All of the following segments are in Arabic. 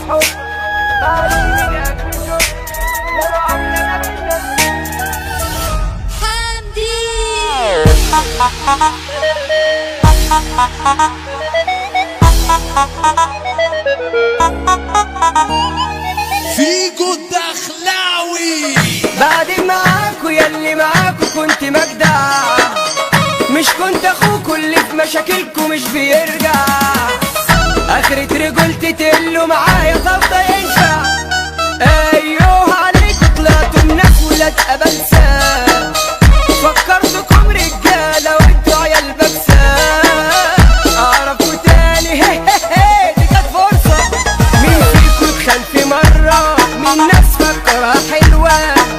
حب بعدين من اجل شوق لو عملنا بالنسبة فيجو الدخلاوي. بعدين معاكوا ياللي معاكوا كنت مجدع، مش كنت اخوكوا اللي في مشاكلكوا مش بيرجع. اخرة رجولتي تقلوا معايا طب ده ينفع؟ ايوه عليكوا طلعتوا الناس ولاد ابلسة، فكرتكم رجالة وانتوا عيال بكسة. اعرفوا تاني هي دي كانت فرصة. مين فيكوا اتخان في مرة؟ مين ناس فكرها حلوة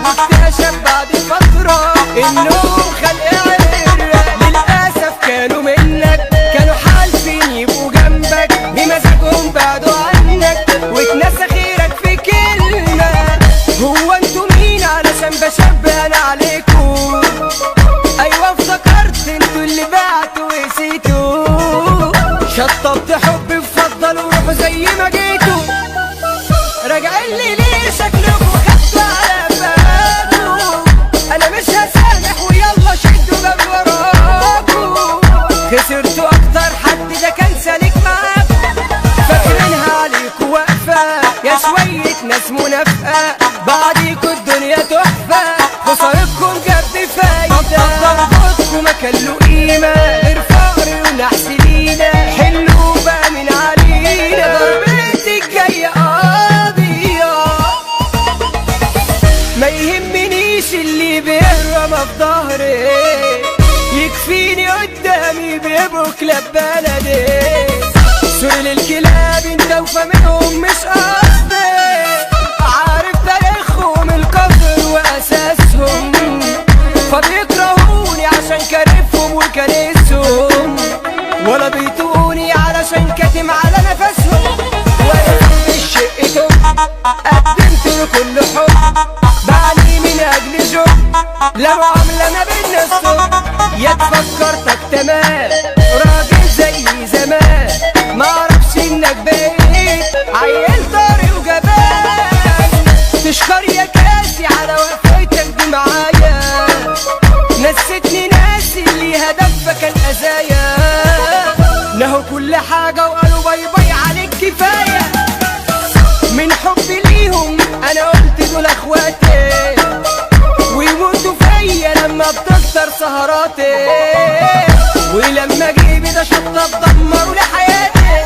واكتشف بعد فترة انهم خلق عرة؟ للأسف كانوا منك، كانوا حالفين يبقوا جنبك، بمزاجهم بعدوا عنك واتنسى خيرك في كلمة. هو انتوا مين علشان بشبه انا عليكوا؟ ايوه افتكرت انتوا اللي بعتوا وقسيتوا. شطبت حب بفضل وروحوا زي ما جيتوا، راجعين لي ليه شكلكوا خدتوا على بالكوا؟ انا مش هسامح ويلا شدوا باب وراكوا. خسرتوا اكتر حد ده كان سالك معاكوا، فاكرينها عليكوا واقفة يا شوية ناس منافقة. بعديكوا الدنيا تحفة، خسارتكم جد فايدة. ضربتكوا ما كان له قيمة غير فقر ونحس لينا، حلوا بقى من علينا ضربتي الجاية قاضية. ما يهمنيش اللي بيهرم في ظهري، يكفيني قدامي بيبقوا كلاب بلدي. سور للكلاب انت وفا منهم مش قصدي، عارف تاريخهم الكفر واساسهم، فبيكرهوني عشان كارفهم وكارثهم، ولا بيطوني علشان كاتم على نفسهم. واقف في شقتهم قدمت لكل حب، بعاني من اجل جب لو عامله ما بينا الصبح. يا تفكرتك تمام راجل زي زمان، معرفش انك بقيت عيل طري وجبان. تشكر يا كاسي على وقفتك دي معايا، نسيتني ناسي اللي هدفها كان اذايا. نهوا كل حاجة وقالوا باي باي عليك كفاية. من حبي ليهم انا قلت دول اخواتي، ويموتوا فيا لما بتكتر سهراتي. ولما جيبي ده شطة بدمروا لي حياتي،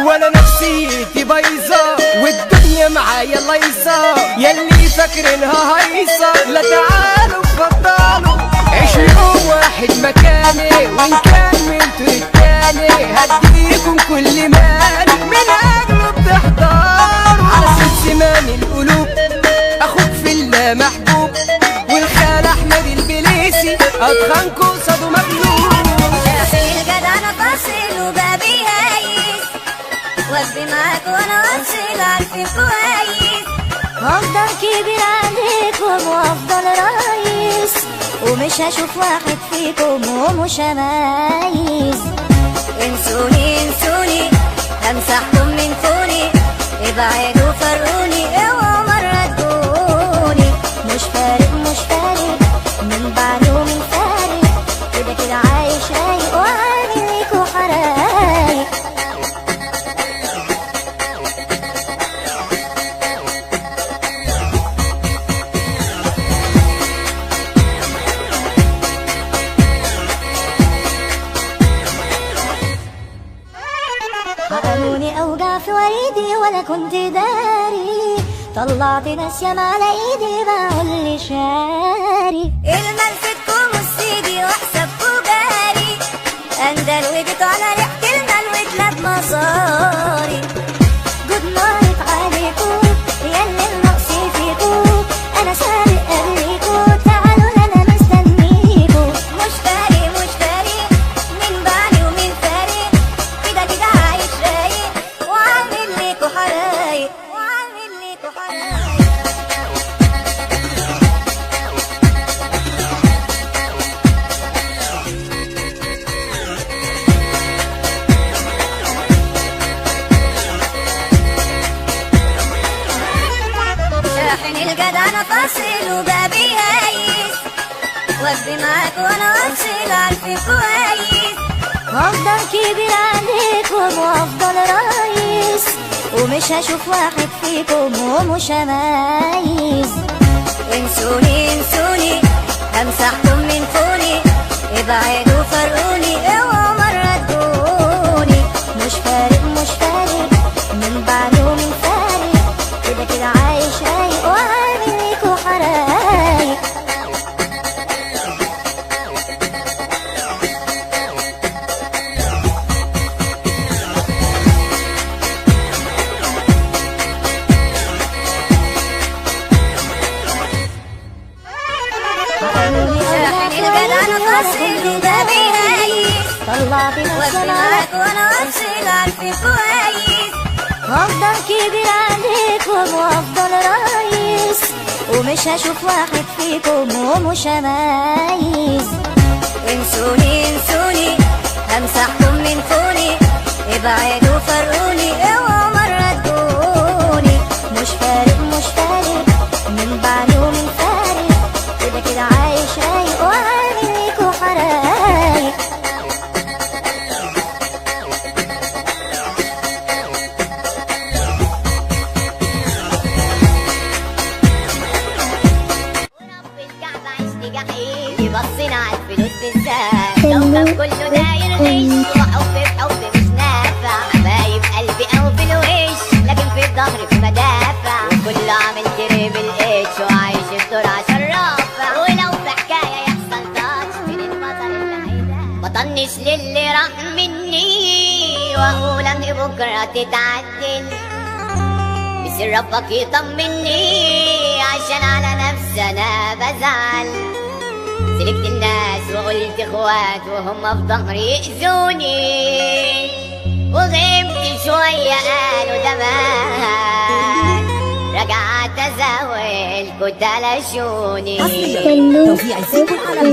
وانا نفسيتي بايظة والدنيا معايا لايصة. ياللي فاكرينها هايصة لا تعالوا اتفضلوا عيشوا يوم واحد مكاني، وان كملتوا التاني هديكم كل مالي. من اجله بتحضروا على سلسمان القلوب، اخوك في الله محبوب، والخال احمد البليسي اتخانكوا قصاده مجنون. شايل جدع انا فاصل وبابي هايس، وقفي معاك وانا واصل عارفين كويس. هفضل كبير عليكم وافضل رئيس، ومش هشوف واحد فيكم ومش همايز. انسوني انسوني همسحكم من كوني، ابعدوا فرقوني اوعوا مرة تجوني. مش فارق مش فارق من بعد ومن فارق، كده كده عايش رايق وعامل ليكوا حرايق. عقلوني اوجع في وريدي ولا كنت داري، طلعت ناس ياما على ايدي بقول شاري. الملفتكم السيدي وحسابكوا جاري، اندل وجيتوا على ريحة المال وكلاب مصاري. جود نايت عليكوا ياللي النقص فيكوا، انا سابق قبليكوا تعالوا انا مستنيكوا. مش فارق مش فارق من بعدي ومن فارق، كده كده عايش رايق وعامل ليكوا حرايق وعامل ليكوا حرايق. وافي معاك وانا واثق عارفك كويس. هفضل كبير عليكم وافضل رئيس، ومش هشوف واحد فيكم ومش هميز. انسوني انسوني همسحكم من فوني، ابعدوا فرقوني اوعوا مرة تجوني. مش فارق مش فارق من بعد ومن فارق، كده كده عايش رايق وعامل ليكوا حرايق. طلعت نفسي معاك وانا واثق عارفك كويس. هفضل كبير عليكم وافضل رئيس، ومش هشوف واحد فيكم ومش هميز. انسوني انسوني همسحكم من فوني، ابعدوا فرقوني اوعوا مرة تجوني. مش فارق مش فارق من بعد ومن فارق، كده كده عايش رايق وعامل ليكوا حرايق. بصينا عالفلوس بالذات، كوكب كله داير غش، وحب بحب مش نافع. حبايب قلبي او في الوش، لكن في الظهر في مدافع. وكله عامل تري بالاتش وعايش الدور عشان رافع. ولو في حكايه يحصل تاتش من البطل اللي هيدافع. بطنش للي راح مني، واقول ان بكره تتعدل. بس ربك يطمني، عشان على نفسي انا بزعل. سلكت الناس وقلت اخوات وهم في ظهري يأذوني، وغبت شوية قالوا زمان. رجعت ازاول كنت لشوني.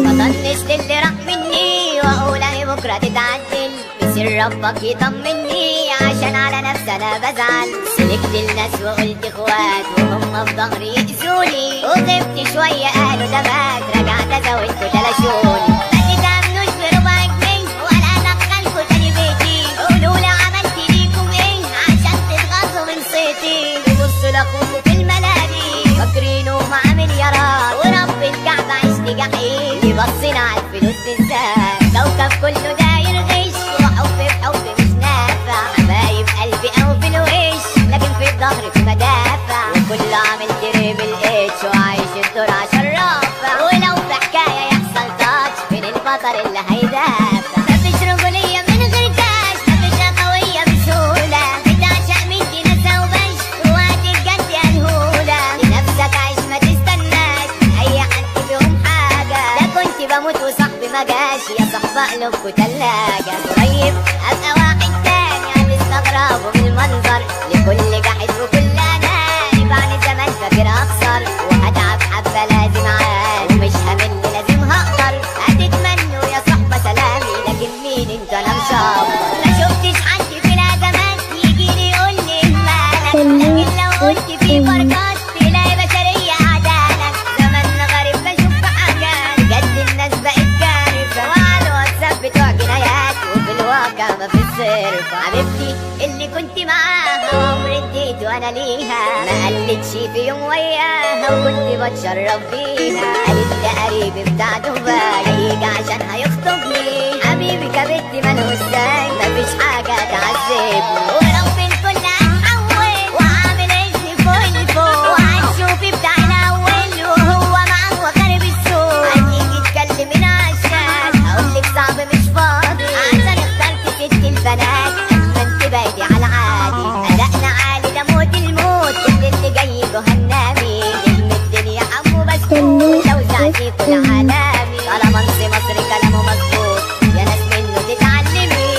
مطنش للي راح مني، واقول اهي بكرة تتعدل. بسر ربك يطمني، عشان على نفسي انا بزعل. سلكت الناس وقلت اخوات وهم في ظهري يأذوني، وغبت شوية قالوا ده مات. رجعت ازاول كنت لشوني. ما تتأمنوش بربع جنيه ولا ادخلكوا تاني بيتي. قولولي عملت ليكم ايه عشان تتغاظوا من صيتي. تبصوا لاخوكوا في الملاهي فاكرينه مع مليارات، ورب الكعبة عشت جحيم. بصينا عالفلوس بالذات، كوكب كله داير غش، وحب بحب مش نافع. حبايب قلبي او في الوش، لكن في الظهر في مدافع. وكله عامل تري بالاتش وعايش الدور عشان رافع. ولو في حكايه يحصل تاتش من البطل اللي هيدافع. مفيش رجوليه من غير كاش، مفيش قويه بسهوله. بتعشق من دي ناسا وبش، وقت الجد يا الهوله. لنفسك عيش ما تستناش اي حد فيهم حاجه. ده كنت بموت وصاحبي ما جاش، يا صاحبي قلوبكوا تلاجه. قريب ابقى واحد تاني هتستغربوا من المنظر. لكل جاحد وكل اناني بعد زمان فاكر اخسر. وهتعب حبه لازم عاد، ومش همل لازم هقدر. هتتمنوا يا صحبه سلامي، لكن مين انت انا مصاب. ما شفتش حد في الازمات يجيلي يقول لي مالك، لكن لو قلت في بركات تلاقي بشريه عدالك. زماننا غريب بشوف في حاجات بجد الناس بقت كارثه. وعلى الواتساب بتوع جنايات، وفي الواقع ما في الصرف. حبيبتي اللي كنت معاها عمري اديت وانا ليها، ما قلتش في يوم وياها وكنت بتشرف بيها. قالت لي قريبي بتاع دبي هيجي عشان هيخطبني. حبيبي كبتي مالهوش زي، مفيش حاجه تعذبني. ورب الكل هتحول وعامل اسمي فوق الفوق. وهتشوفي بتاع الاول وهو معاه وخارب السوق. هتيجي تكلميني عشان هقولك صعب مش فاضي، عشان اخترت ست البنات اما انت بايدي على عادي. ادائنا عالي ده موت الموت، كل اللي جاي جهنمي. نجم الدنيا حمو بسكوت، لو زعتي كل عالمي. طالما انت مصري كلامه مظبوط، يا ناس منه تتعلمي.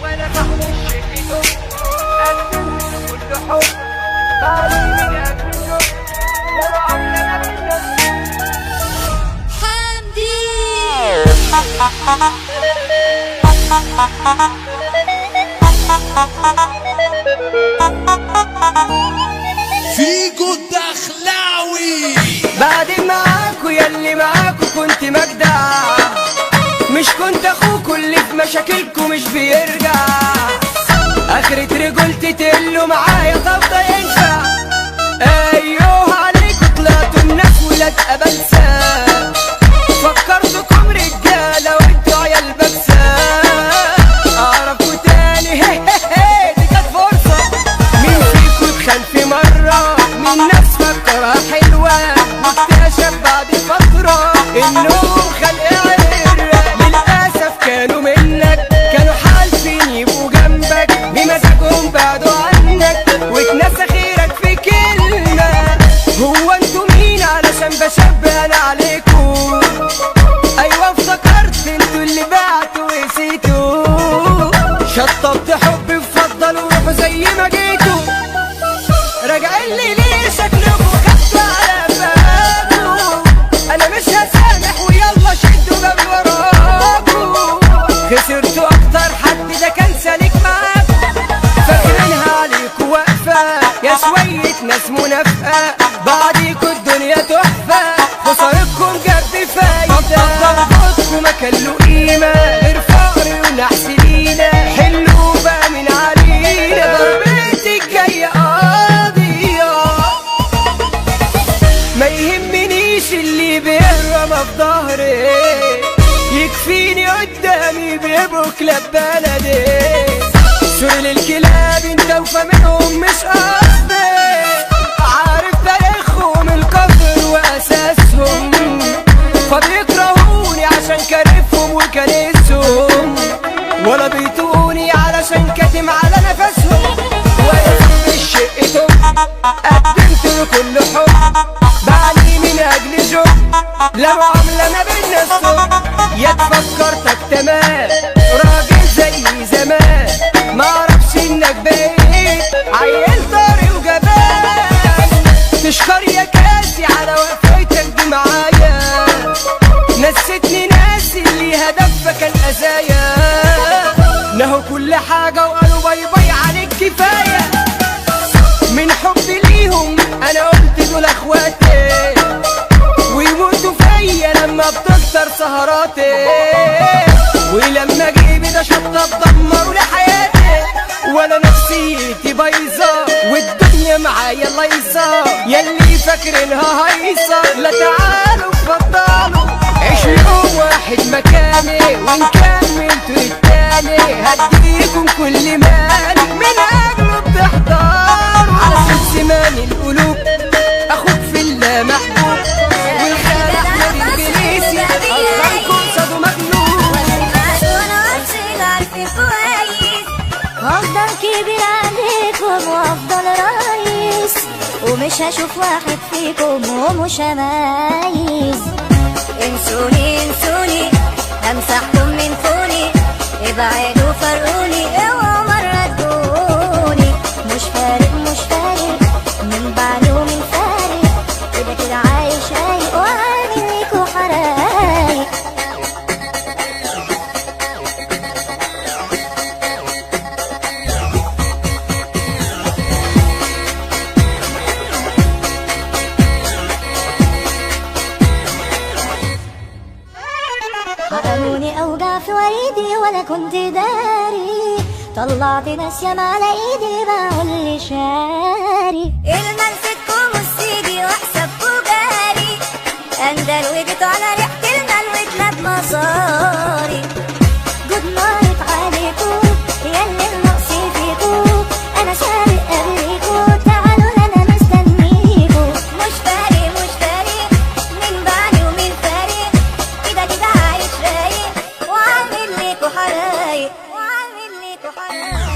وانا بحمل شقته قدمت كل حب. تعالي اكل شوف لو عملنا في النص. حمدي فيجو الدخلاوي. بعدين معاكوا ياللي معاكوا كنت مجدع، مش كنت اخوكوا اللي في مشاكلكوا مش بيرجع. اخرة رجولتي تقلوا معايا طب ده ينفع؟ ايوه عليكوا طلعتوا الناس ولاد ابلسة، فكرتكم رجالة وانتوا عيال بكسة. اعرفوا تاني دي كانت فرصة. مين فيكوا اتخان في مرة؟ مين ناس فكرها حلوة واكتشف بعد فترة انهم خلق عرة؟ للأسف كانوا منك، كانوا حالفين يبقوا جنبك، بمزاجهم بعدوا عنك واتنسى خيرك في كلمة. هو انتوا مين علشان بشبه انا عليكوا؟ ايوه افتكرت انتوا اللي بعتوا ونسيتوا. شطبت حب بفضل وروحوا زي ما جيتوا، راجعين لي ليه شكلكوا خدتوا على بالكوا؟ انا مش هسامح ويلا شدوا بابي وراكوا. خسرتوا اكتر حد ده كان سالك معاكوا، فاكرينها عليكوا واقفة يا شوية ناس منافقة. بعديكوا الدنيا تحفة، خسارتكم جد فايدة. ضربتكوا ما كان له قيمة غير فقر ونحس لينا، حلوا بقى من علينا ضربتي الجاية قاضية. ما يهمنيش اللي بيهرم في ظهري، يكفيني قدامي بيبقوا كلاب بلدي. سور للكلاب انت وفا منهم مش قصدي، عارف تاريخهم الكفر واساسهم، فبيكرهوني عشان كارفهم وكنسهم، ولا بيطوني علشان كاتم على نفسهم. ولا في شقتهم قدمت لكل حب، بعاني من اجل جب، لا معاملة ما بينا الصب. يا تفكرتك تمام راجل زي زمان، معرفش انك بقيت عيل طري وجبان. تشكر يا كاسي على وقفتك دي معايا، نسيتني ناسي اللي هدفها كان أذايا. نهوا كل حاجة وقالوا باي باي عليك كفاية. من حبي ليهم انا قلت دول اخواتي، ويموتوا فيا لما بتكتر سهراتي. ولما جيبي ده شطة بدمروا لي حياتي، ولا نفسيتي بايظة والدنيا معايا لايصة. ياللي فاكرينها هايصة لا تعالوا اتفضلوا عيشوا يوم واحد مكاني، وان كملتوا التاني هديكم كل مالي من اجله بتحضروا. علشان سمان القلوب اخوك في الله محبوب، والخال احمد البليسي اخركم صدوا مجنون. هفضل كبير عليكم وافضل رئيس، ومش هشوف واحد فيكم ومش هميز. انسوني انسوني همسحكم من كوني، ابعدوا فرقوني اوعوا مرة تجوني. مش فارق مش فارق من بعد ومن فارق، كده كده عايش رايق وعامل ليكوا حرايق. حقنوني اوجع في وريدي ولا كنت داري، طلعت ناس ياما على ايدي باعوا اللي شاري. المنفتكم والسيدي وحسابكوا جاري، اندل وجيتوا على ريحة المال وجنات مصاري. جود نايت عليكوا ياللي النقص فيكوا، انا سابق قبليكوا تعالوا انا مستنيكوا. مش فارق مش فارق من بعدي ومن فارق، كده كده عايش رايق وعامل ليكوا حرايق وعامل ليكوا حرايق.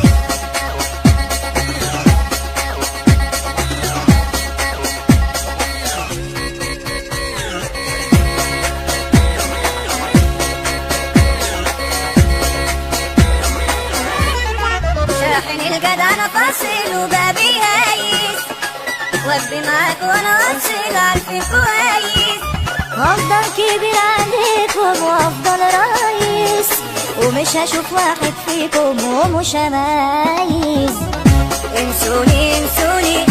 شاحن الجدع انا فاصل وبابي هايس، وابي معاك وانا واصل عارفين كويس. هفضل كبير عليكم وافضل رئيس، ومش هشوف واحد فيكم ومش هميز. انسوني انسوني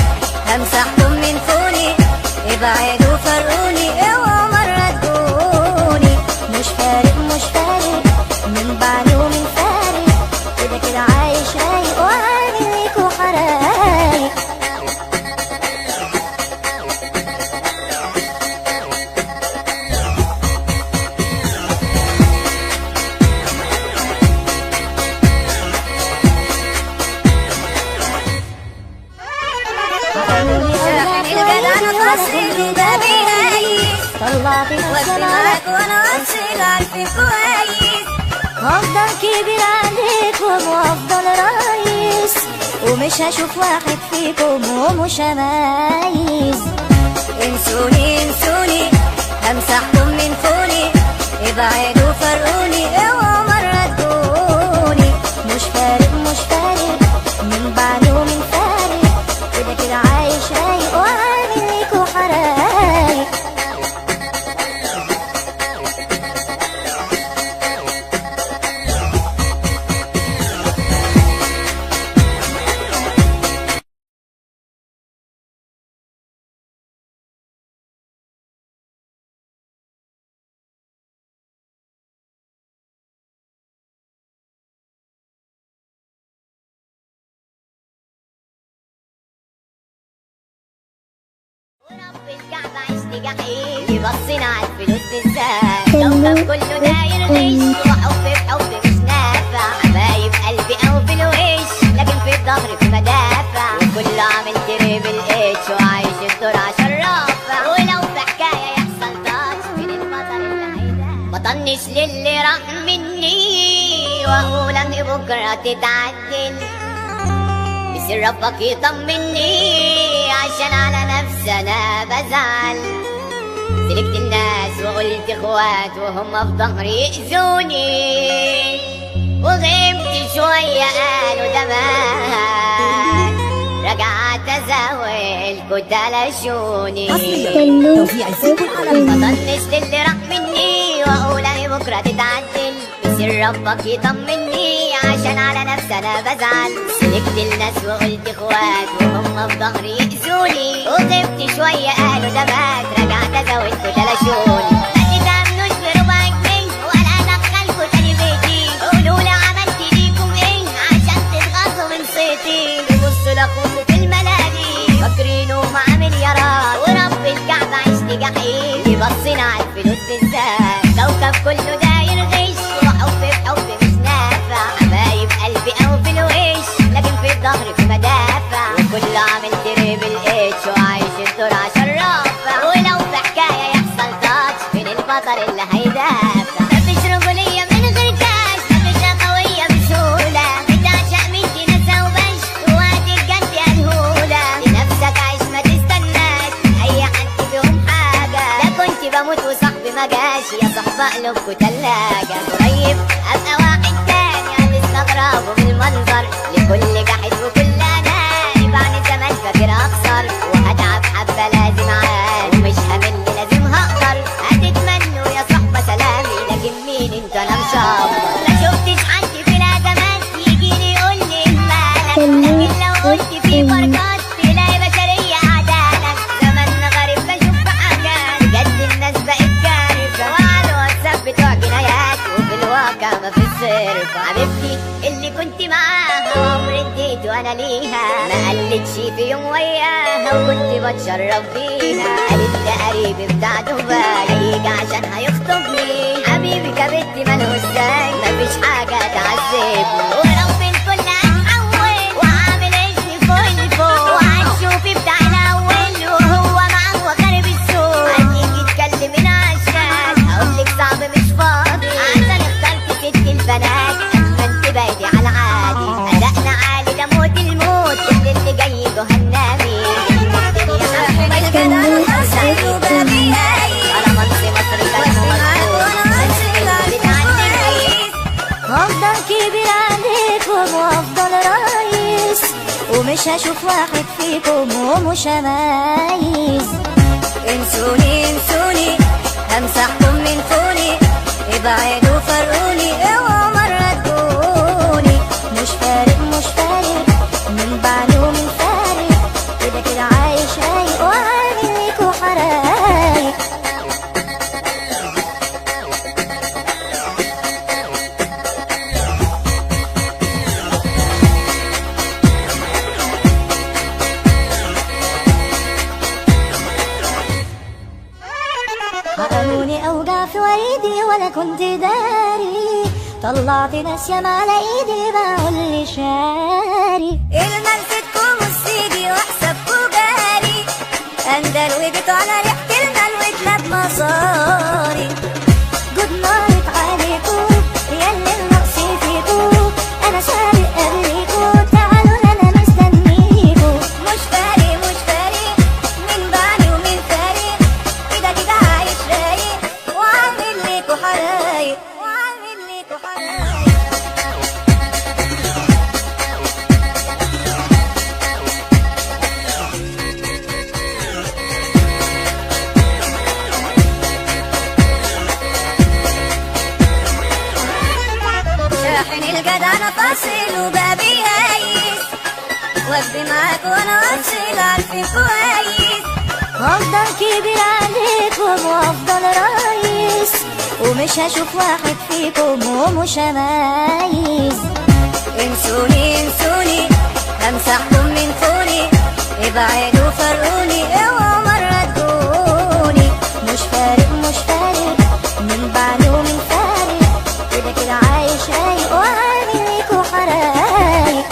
همسحكم من فوني، ابعدوا فرقوني اوعوا مرة تجوني. مش فارق مش فارق من بعد ومن فارق، كده كده عايش رايق وعامل ليكوا حرايق. طلعت السماء وانا اصيل عارفك كويس، هفضل كبير عليكم وافضل رئيس، ومش هشوف واحد فيكم ومش هميز. انسوني انسوني همسحكم من فوني، ابعدوا فرقوني اوعوا مرة تجوني. مش فارق مش فارق من بعد ومن فارق، كده كده عايش رايق وعامل ليكوا حرايق. ورب الكعبة عشت جحيم، يبصينا عالفلوس بالذات، كوكب كله داير غش، وحب في حب مش نافع، حبايب قلبي او في الوش، لكن في الظهر في مدافع، وكله عامل تريبل اتش وعايش الدور عشان رافع. ولو في حكاية يحصل تاتش من البطل اللي هيدافع، بطنش للي راح مني، واقول ان بكرة تتعدل، بس ربك يطمني عشان على نفسي انا بزعل. سلكت الناس وقلت اخوات وهم في ظهري يأذوني، وغبت شوية قالوا ده مات، رجعت ازاول كنت لشوني. مطنش للي راح مني، واقول اني بكرة تتعدل، بس ربك يطمني عشان على نفسي انا بزعل. سلكت الناس وقلت اخوات وهم في ظهري يأذوني، وغبت شوية قالوا ده مات، رجعت ازاول كنت لشوني. ما تتأمنوش بربع جنيه ولا ادخلكوا تاني بيتي، قولولي عملت ليكم ايه عشان تتغاظوا من صيتي. تبصوا لاخوكوا في الملاهي فاكرينه مع مليارات، ورب الكعبة عشت جحيم، يبصينا عالفلوس بالذات، كوكب كله داير غش، وحب في حب مش نافع، حبايب قلبي او في الوش، لكن في الظهر في مدافع، وكله عامل تريبل اتش وعايش الدور عشان رافع. ولو في حكاية يحصل تاتش من البطل اللي هيدافع، مفيش رجولية من غير كاش، مفيش قوية بسهولة، بتعشق مني نسا وبش، وهتتجد يا الهولة. لنفسك عيش ما تستناش اي حد فيهم حاجة، لا كنت بموت وصاحبي ما جاش، يا صحبة قلوبكوا تلاجة. قريب ابقى واحد تاني هتستغربوا من المنظر، لكل جحد وكل اناني بعد زمان فاكر اخسر، وهتعب حبة لازم عاني، ومش همل لازم هقدر. هتتمنوا يا صحبة سلامي، لكن مين انت انا مشابر. ما شفتش حد في الازمات يجيلي يقولي مالك، لكن لو قلت في بركات تلاقي بشرية عدالك. زماننا غريب بشوف في حاجات بجد الناس بقت كارثة، وعلى الواتساب بتوع جنايات، وفي الواقع ما في الصرف. حبيبتي اللي كنت معاها عمري اديت وانا ليها، ما قلتش في يوم وياها وكنت بتشرف بيها. قالت ده قريبي بتاع دبي هيجي عشان هيخطبني، حبيبي كبت مالهوش زي، مفيش حاجة تعذبني، ورب الكل هتحول وعامل اسمي فوق لفوق، وهتشوفي بتاع الاول وهو معاه وخارب السوق. هتيجي تكلمين عشان هقولك صعب مش فاضي، عشان اخترت ست البنات اما انت بقيتي على عادي. ادائنا عالي ده موت الموت، كل اللي جاي جهنمي. هفضل كبير عليكم وافضل رئيس، ومش هشوف واحد فيكم ومش هميز. انسوني انسوني همسحكم من فوني، ابعدوا فرقوني اوعوا مرة ولا كنت داري، طلعت ناس ياما على ايدي باعوا اللي شاري. المنفتكم والسيدي وحسابكوا جاري، اندل وجيتوا على ريحة المال واتلات مصاري. جود نايت عليكوا ياللي النقص فيكوا، انا سابق قبليكوا تعالوا انا مستنيكوا. مش فارق مش فارق مين بعدي ومين فارق، كده كده عايش رايق وعامل ليكوا حرايق وعامل ليكوا حرايق. شاحن الجدع انا فاصل وبابي هايس، وابدي معاك وانا واصل عارفين كويس. هفضل كبير عليكم وافضل رئيس، ومش هشوف واحد فيكم ومش هميز. انسوني انسوني همسحكم من فوني، ابعدوا فرقوني اوعوا مرة تجوني. مش فارق مش فارق من بعد ومن فارق، كده كده عايش رايق وعامل ليكوا حرايق.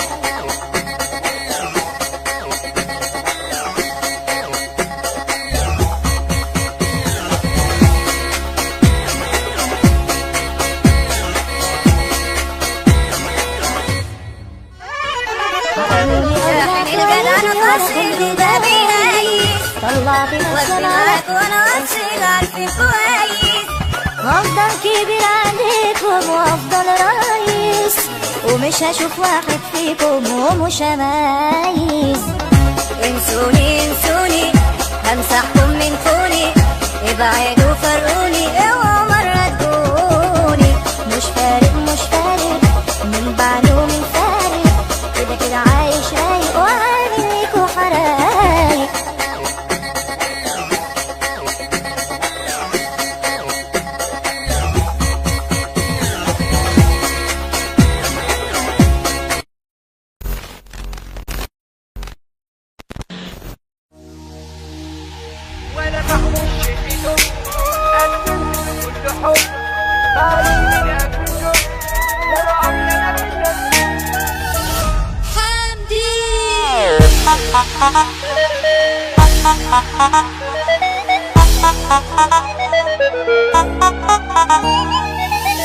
شاحن الجدع انا فاصل وبابي هايس، طلعت ناس معاك وانا واصل عارفين كويس. هفضل كبير عليكم وافضل رئيس، ومش هشوف واحد فيكم ومش هميز. انسوني انسوني همسحكم من فوني، ابعدوا فرقوني اوعوا مرة تجوني. مش فارق مش فارق من بعد ومن فارق، كده كده عايش رايق وعامل ليكوا حرايق. وانا محمود شقته قدمت بكل حب، بعدين من اجل شوق لو عملنا بالنسبة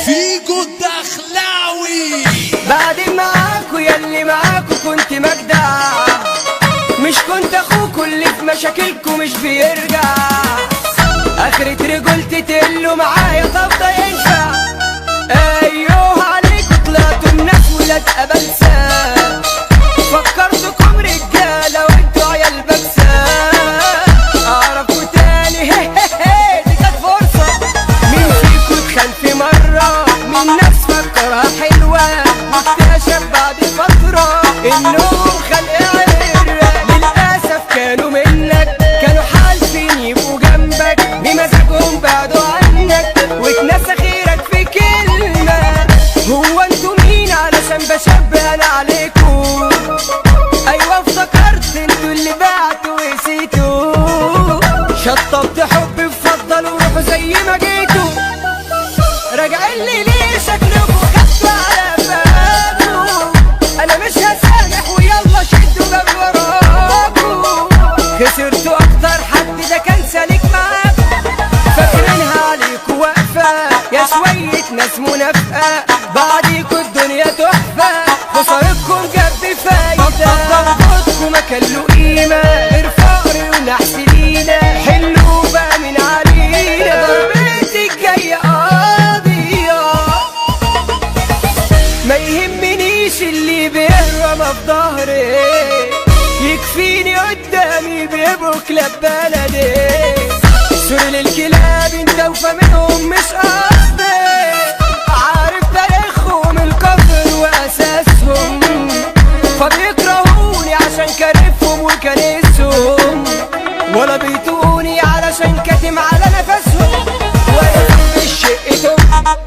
فيجو الدخلاوي. بعدين معاكوا ياللي معاكوا كنت مجدع، مش كنت اخوكوا اللي في مشاكلكوا مش بيرجع. اخرة رجولتي تقلوا معايا طب ده ينفع؟ ايوه عليكوا طلعتوا الناس ولاد ابلسة، فكرتكم رجالة وانتوا عيال بكسة. اعرفوا تاني دي كانت فرصة. مين فيكوا اتخان في مرة من ناس فكرها حلوة، واكتشف بعد فترة انهم خلق عرة. للأسف كانوا منك، كانوا حالفين يبقوا جنبك، بمزاجهم بعدوا عنك واتنسى خيرك في كلمة. هو انتوا مين علشان بشبه انا عليكوا؟ ايوه افتكرت انتوا اللي بعتوا وقسيتوا. شطبت حب بفضل وروحوا زي ما جيتوا، راجعين لي ليه شكلكوا خدتوا على فاكوا. انا مش هسامح ويلا شدوا باب وراكوا. خسرتوا اكتر حد ده كان سالك معاكوا، فاكرينها عليكوا واقفة يا شوية ناس منافقة. بعديكوا الدنيا تحفة، خسارتكم جاب فايدة. ضغطكم ما كان له قيمة غير فقر ونحس لينا. حلوا بقى من علينا ضربتي الجاية قاضية. ما يهمنيش اللي بيهرم في ظهري، يكفيني قدامي بيبقوا كلاب بلدي. سور للكلاب انت وفا منهم مش قصدي، عارف تاريخهم الكفر واساسهم، فبيكرهوني عشان كارفهم وكنسهم، ولا بيتوني علشان كاتم على نفسهم. وانا في شقتهم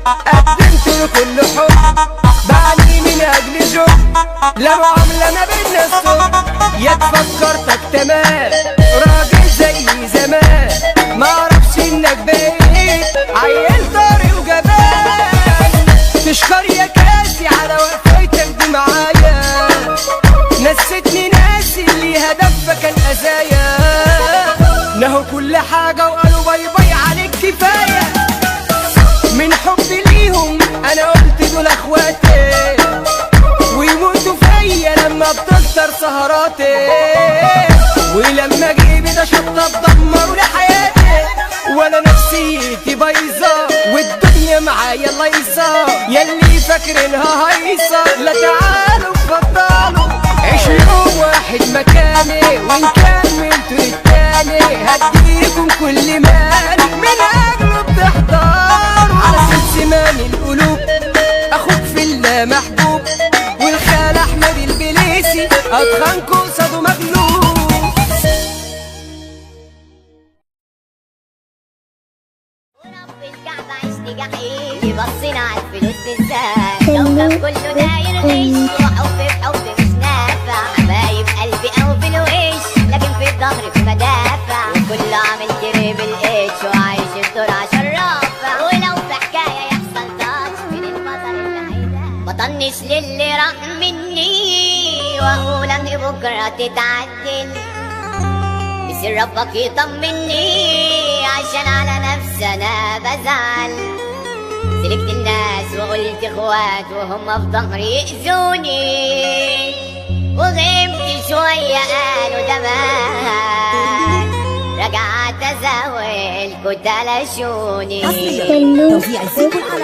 قدمت لكل حب، بعاني من اجل جب لو عامله ما بينا الصب. يا تفكرتك تمام راجل زي زمان، معرفش انك بقيت عيل طري وجبان. تشكر يا كاسي على وقفتك دي معايا، نسيتني ناسي اللي هدفك كان أذايا، نهوا كل حاجة وقالوا باي باي عليك كفاية، من حبي ليهم أنا قلت دول أخواتي، ويموتوا فيا لما بتكتر سهراتي، ولما جيبي ده شطة تدمروا لحياتي، وانا نفسيتي بايظة والدنيا معايا لايصة، ياللي فاكرينها هايصة لا تعالوا اتفضلوا عيشوا يوم واحد مكاني، ونكمل التاني هديكم كل مالي من اجله بتحضروا، على سلسمان القلوب اخوك في الله محبوب، والخال احمد البليسي اتخانكوا قصاده مغلوب. بصينا عالفلوس بالذات كوكب كله داير غش، وحب بحب مش نافع، حبايب قلبي او في الوش لكن في الظهر في مدافع، وكله عامل تريبل اتش وعايش الدور عشان رافع، ولو في حكايه يحصل تاتش من المطر اللي هيدافع، بطنش للي راح مني واقول ان بكره تتعدل، بيصير ربك يطمني عشان على نفسي انا بزعل، سلكت الناس وقلت اخوات وهم في ظهري يأذوني، وغبت شوية قالوا زمان، رجعت ازاول كنت تلاشوني،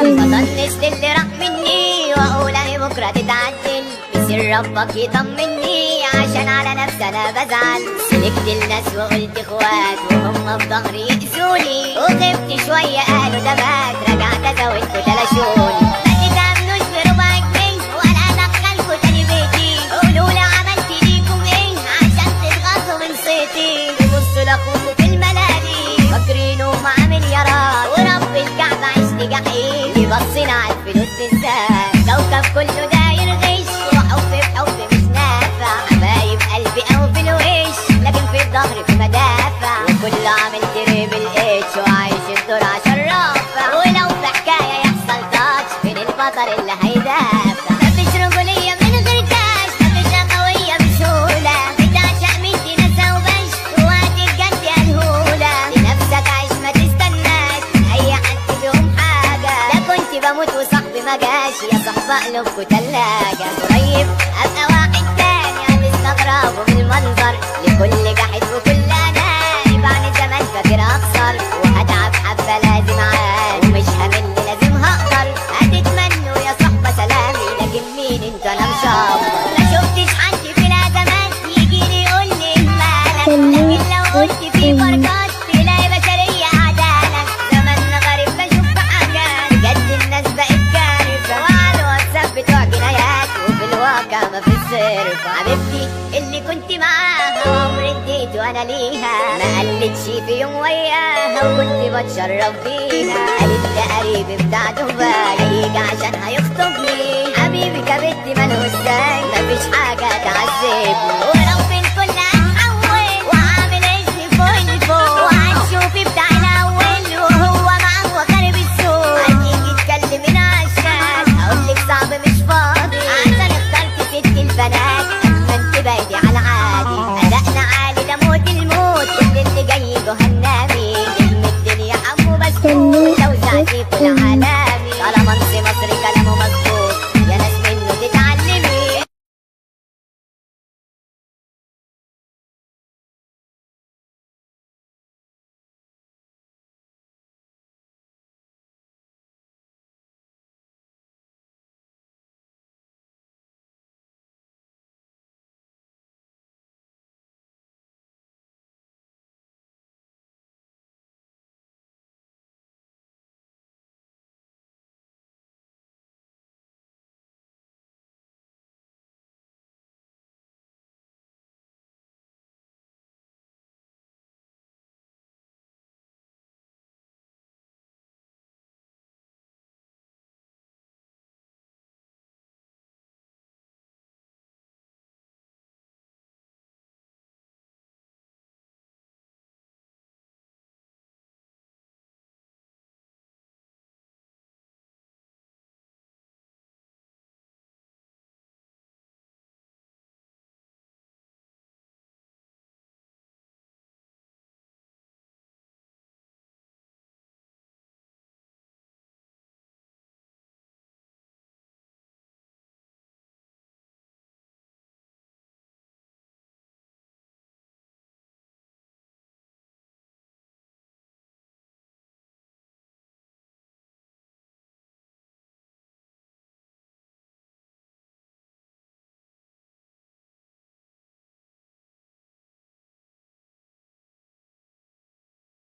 مطنش للي راح مني واقول اهي بكرة تتعدل، بيصير ربك يطمني عشان على نفسي انا بزعل، سلكت الناس وقلت اخوات وهم في ظهري يأذوني، وغبت شوية قالوا ده مات، رجعت ازاول كنت تلاشوني، ما تتأمنوش بربع جنيه ولا ادخلكوا تاني بيتي، قولوا لي عملت ليكم ايه عشان تتغاظوا من صيتي، تبصوا لاخوكوا في الملاهي فاكرينه مع مليارات، ورب الكعبة عشت جحيم، بصينا عالفلوس بالذات كوكب كله داير غش، وحب بحب مش نافع، حبايب قلبي او في الوش لكن في الظهر في مدافع، وكله عامل تريبل اتش وعايش الدور عشان رافع، ولو في حكايه يحصل تاتش من البطل اللي هيدافع، مفيش رجوليه من غير كاش، مفيش اخويه بسهوله، بتعشق من ناسا وبش وقت الجد يا الهوله، لنفسك عيش ما تستناش اي حد فيهم حاجه، ده كنت بموت وصاحبي ما جاش، يا صاحبي قلبكوا تلاجه، قريب ابقى واحد تاني هتستغربوا من المنظر، لكل جاحد وكل اناني بعد زمان فاكر اخسر، وهتعب حبه لازم عاني، ومش همل لازم هقدر، هتتمنوا يا صحبه سلامي لكن مين انت انا مشاور، ما شفتش حد في الازمات يجيلي يقول لي مالك، لكن لو قلت في بركات تلاقي بشريه عدالك، زماننا غريب بشوف في حاجات بجد الناس بقت كارثه، وعلى الواتساب بتوع جنايات وفي الواقع ما في الصرف، حبيبتي اللي كنت معاها وعمري اديت وانا ليها، ما قلتش في يوم وياها وكنت بتشرف بيها، قالت ده قريبي بتاع دبي هيجي عشان هيخطبني، حبيبي كبت مالهوش